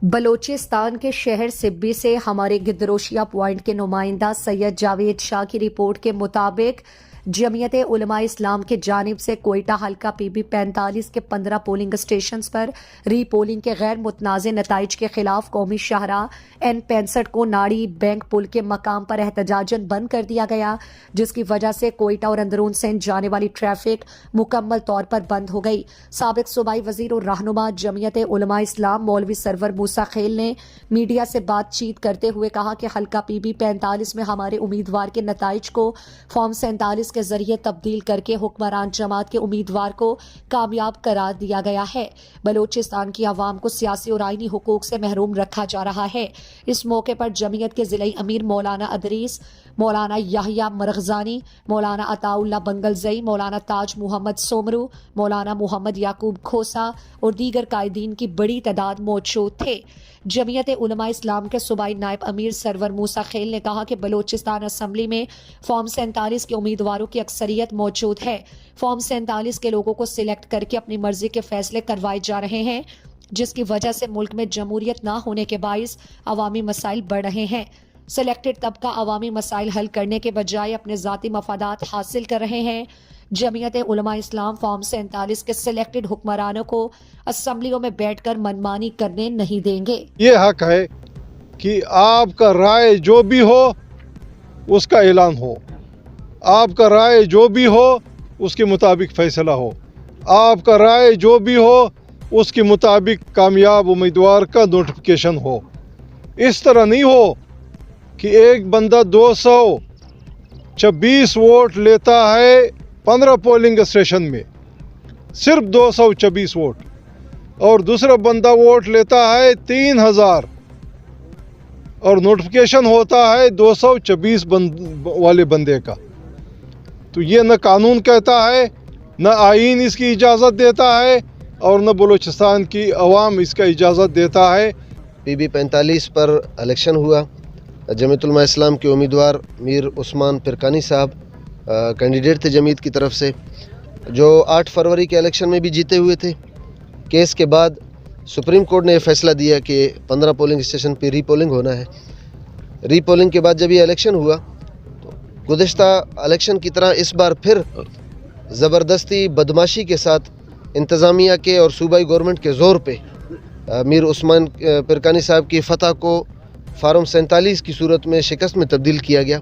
بلوچستان کے شہر سبی سے ہمارے گدروشیا پوائنٹ کے نمائندہ سید جاوید شاہ کی رپورٹ کے مطابق جمعیت علماء اسلام کی جانب سے کوئٹہ حلقہ پی بی 45 کے 15 پولنگ اسٹیشنز پر ری پولنگ کے غیر متنازع نتائج کے خلاف قومی شاہراہ این 65 کو ناڑی بینک پل کے مقام پر احتجاجاً بند کر دیا گیا، جس کی وجہ سے کوئٹہ اور اندرون سندھ جانے والی ٹریفک مکمل طور پر بند ہو گئی۔ سابق صوبائی وزیر اور رہنما جمعیت علماء اسلام مولوی سرور موسیٰ خیل نے میڈیا سے بات چیت کرتے ہوئے کہا کہ حلقہ پی بی 45 میں ہمارے امیدوار کے نتائج کو فارم 47 کے ذریعے تبدیل کر کے حکمران جماعت کے امیدوار کو کامیاب قرار دیا گیا ہے۔ بلوچستان کی عوام کو سیاسی اور آئینی حقوق سے محروم رکھا جا رہا ہے۔ اس موقع پر جمعیت کے ضلعی امیر مولانا ادریس، مولانا یحییٰ مرغزانی، مولانا عطا اللہ بنگلزئی، مولانا تاج محمد سومرو، مولانا محمد یعقوب کھوسا اور دیگر قائدین کی بڑی تعداد موجود تھے۔ جمعیت علماء اسلام کے صوبائی نائب امیر سرور موسیٰ خیل نے کہا کہ بلوچستان اسمبلی میں فارم 47 کے امیدواروں کی اکثریت موجود ہے۔ فارم 47 کے لوگوں کو سلیکٹ کر کے اپنی مرضی کے فیصلے کروائے جا رہے ہیں، جس کی وجہ سے ملک میں جمہوریت نہ ہونے کے باعث عوامی مسائل بڑھ رہے ہیں۔ سلیکٹڈ طبقہ عوامی مسائل حل کرنے کے بجائے اپنے ذاتی مفادات حاصل کر رہے ہیں۔ جمعیت علماء اسلام فارم 47 کے سلیکٹڈ حکمرانوں کو اسمبلیوں میں بیٹھ کر منمانی کرنے نہیں دیں گے۔ یہ حق ہے کہ آپ کا رائے جو بھی ہو اس کا اعلان ہو، آپ کا رائے جو بھی ہو اس کے مطابق فیصلہ ہو، آپ کا رائے جو بھی ہو اس کے مطابق کامیاب امیدوار کا نوٹیفیکیشن ہو۔ اس طرح نہیں ہو کہ ایک بندہ 226 ووٹ لیتا ہے 15 پولنگ اسٹیشن میں، صرف 226 ووٹ، اور دوسرا بندہ ووٹ لیتا ہے 3000 اور نوٹیفیکیشن ہوتا ہے 226 والے بندے کا۔ تو یہ نہ قانون کہتا ہے، نہ آئین اس کی اجازت دیتا ہے، اور نہ بلوچستان کی عوام اس کا اجازت دیتا ہے۔ پی بی 45 پر الیکشن ہوا۔ جمعیت علماء اسلام کے امیدوار میر عثمان پرکانی صاحب کینڈیڈیٹ تھے جمعیت کی طرف سے، جو 8 فروری کے الیکشن میں بھی جیتے ہوئے تھے۔ کیس کے بعد سپریم کورٹ نے یہ فیصلہ دیا کہ 15 پولنگ اسٹیشن پہ ری پولنگ ہونا ہے۔ ری پولنگ کے بعد جب یہ الیکشن ہوا تو گزشتہ الیکشن کی طرح اس بار پھر زبردستی بدماشی کے ساتھ انتظامیہ کے اور صوبائی گورنمنٹ کے زور پہ میر عثمان پرکانی صاحب کی فتح کو فارم 47 کی صورت میں شکست میں تبدیل کیا گیا۔